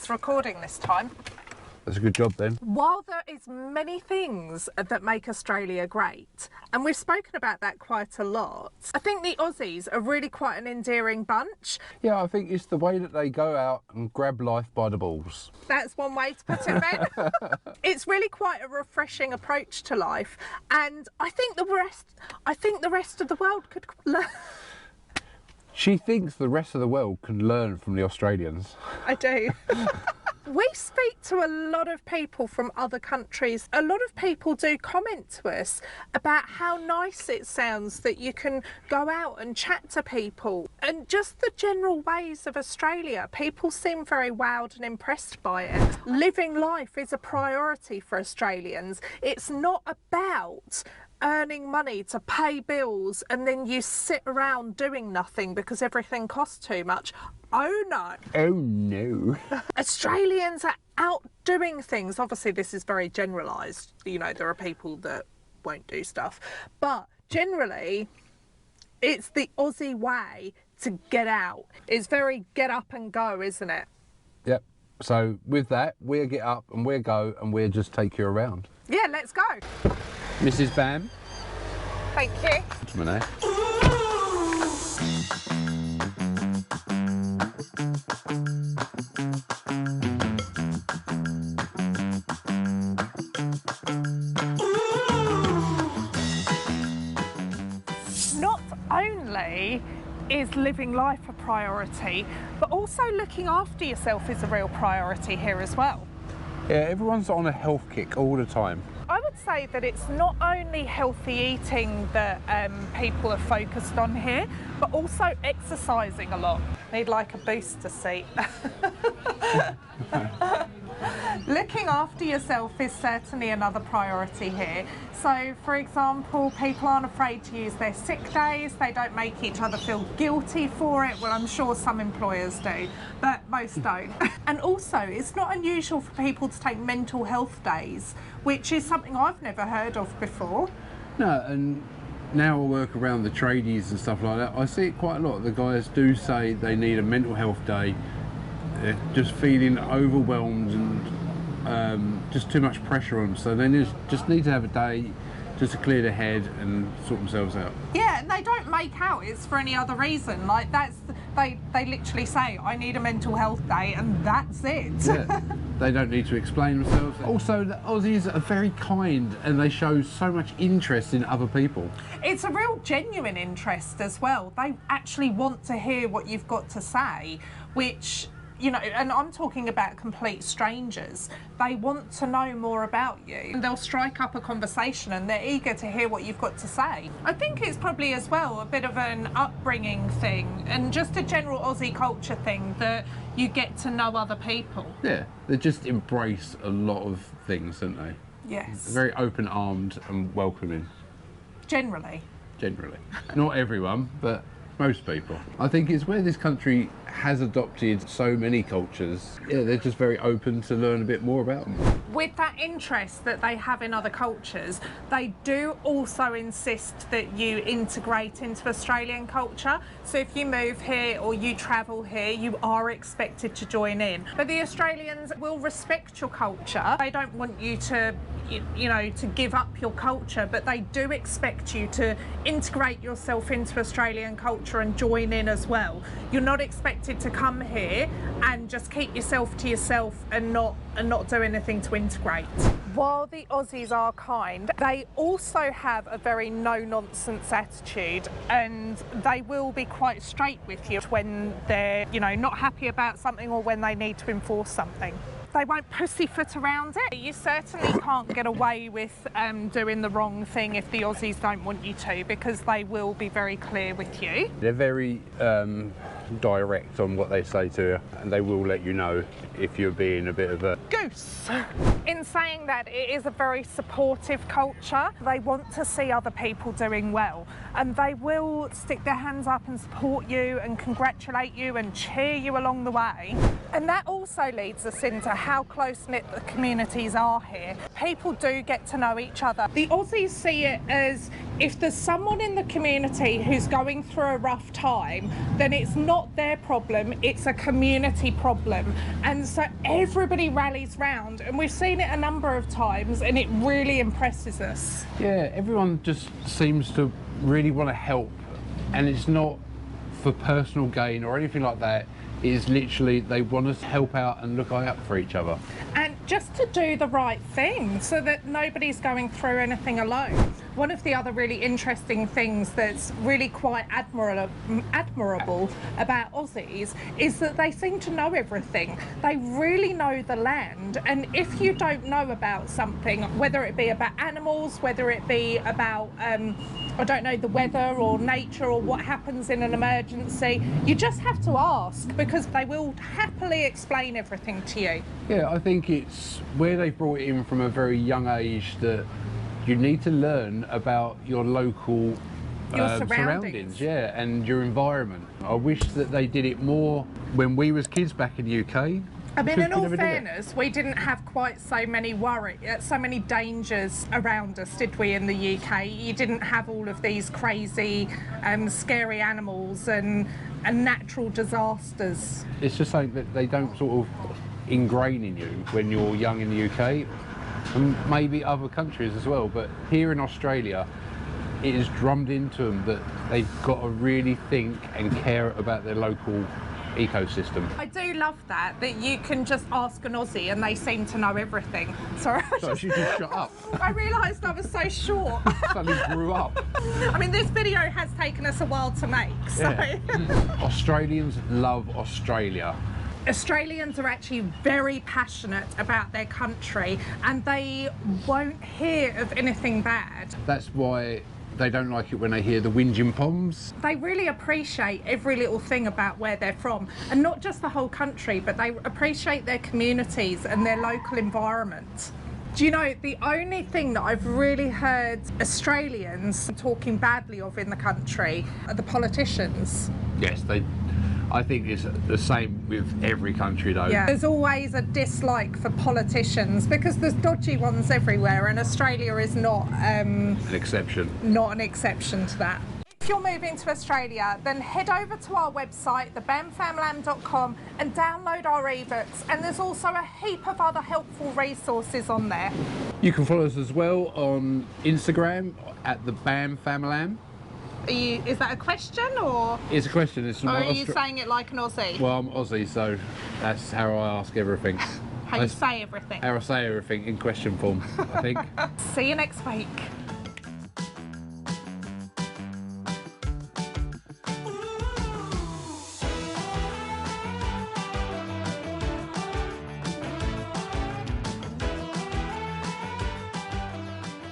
it's recording this time. That's a good job then. While there is many things that make Australia great, and we've spoken about that quite a lot, I think the Aussies are really quite an endearing bunch. Yeah, I think it's the way that they go out and grab life by the balls. That's one way to put it, Ben. It's really quite a refreshing approach to life, and I think the rest of the world could learn. She thinks the rest of the world can learn from the Australians. I do. We speak to a lot of people from other countries. A lot of people do comment to us about how nice it sounds that you can go out and chat to people. And just the general ways of Australia, people seem very wowed and impressed by it. Living life is a priority for Australians. It's not about earning money to pay bills and then you sit around doing nothing because everything costs too much. Oh no. Oh no. Australians are out doing things. Obviously this is very generalised. You know, there are people that won't do stuff. But generally, it's the Aussie way to get out. It's very get up and go, isn't it? Yep. So with that, we'll get up and we'll go and we'll just take you around. Yeah, let's go. Mrs. Bam. Thank you. Monet. Not only is living life a priority, but also looking after yourself is a real priority here as well. Yeah, everyone's on a health kick all the time. I would say that it's not only healthy eating that people are focused on here, but also exercising a lot. Need like a booster seat. Looking after yourself is certainly another priority here. So, for example, people aren't afraid to use their sick days. They don't make each other feel guilty for it. Well, I'm sure some employers do, but most don't. And also, it's not unusual for people to take mental health days, which is something I've never heard of before. No, and now I work around the tradies and stuff like that. I see it quite a lot. The guys do say they need a mental health day. They're just feeling overwhelmed and just too much pressure on them, so they just need to have a day just to clear their head and sort themselves out. Yeah, and they don't make out it's for any other reason. Like they literally say, I need a mental health day, and that's it. Yeah. They don't need to explain themselves. Also, the Aussies are very kind and they show so much interest in other people. It's a real genuine interest as well. They actually want to hear what you've got to say, which, you know, and I'm talking about complete strangers. They want to know more about you. And they'll strike up a conversation and they're eager to hear what you've got to say. I think it's probably as well a bit of an upbringing thing and just a general Aussie culture thing that you get to know other people. Yeah, they just embrace a lot of things, don't they? Yes. They're very open-armed and welcoming. Generally. Generally. Not everyone, but most people. I think it's where this country has adopted so many cultures. Yeah, they're just very open to learn a bit more about them. With that interest that they have in other cultures, they do also insist that you integrate into Australian culture. So if you move here or you travel here, you are expected to join in. But the Australians will respect your culture. They don't want you to, you know, to give up your culture, but they do expect you to integrate yourself into Australian culture and join in as well. You're not expected to come here and just keep yourself to yourself and not do anything to integrate. While the Aussies are kind, they also have a very no-nonsense attitude, and they will be quite straight with you when they're, you know, not happy about something or when they need to enforce something. They won't pussyfoot around it. You certainly can't get away with doing the wrong thing if the Aussies don't want you to, because they will be very clear with you. They're very direct on what they say to you, and they will let you know if you're being a bit of a goose. In saying that, it is a very supportive culture. They want to see other people doing well, and they will stick their hands up and support you and congratulate you and cheer you along the way. And that also leads us into how close-knit the communities are here. People do get to know each other. The Aussies see it as if there's someone in the community who's going through a rough time, then it's not their problem, it's a community problem. And so everybody rallies round, and we've seen it a number of times, and it really impresses us. Yeah, everyone just seems to really want to help, and it's not for personal gain or anything like that. It is literally they want us to help out and look out for each other. And just to do the right thing so that nobody's going through anything alone. One of the other really interesting things that's really quite admirable about Aussies is that they seem to know everything. They really know the land, and if you don't know about something, whether it be about animals, whether it be about I don't know, the weather or nature or what happens in an emergency, you just have to ask, because they will happily explain everything to you. Yeah, I think it's where they've brought it in from a very young age that you need to learn about your local surroundings, yeah, and your environment. I wish that they did it more when we was kids back in the UK. I mean, in all fairness, we didn't have quite so many so many dangers around us, did we, in the UK? You didn't have all of these crazy, scary animals and natural disasters. It's just something that they don't sort of ingrain in you when you're young in the UK, and maybe other countries as well, but here in Australia, it is drummed into them that they've got to really think and care about their local ecosystem. I do love that you can just ask an Aussie and they seem to know everything. Sorry, She just shut up. I realised I was so short. Suddenly grew up. I mean, this video has taken us a while to make, so. Yeah. Australians love Australia. Australians are actually very passionate about their country, and they won't hear of anything bad. That's why they don't like it when they hear the whinging poms. They really appreciate every little thing about where they're from, and not just the whole country, but they appreciate their communities and their local environment. Do you know, the only thing that I've really heard Australians talking badly of in the country are the politicians. Yes, I think it's the same with every country though. Yeah, there's always a dislike for politicians because there's dodgy ones everywhere, and Australia is not an exception. Not an exception to that. If you're moving to Australia, then head over to our website, thebamfamlam.com, and download our ebooks, and there's also a heap of other helpful resources on there. You can follow us as well on Instagram at thebamfamlam. Is that a question, or? It's a question. It's or are you saying it like an Aussie? Well, I'm Aussie, so that's how I ask everything. How you say everything. How I say everything in question form, I think. See you next week.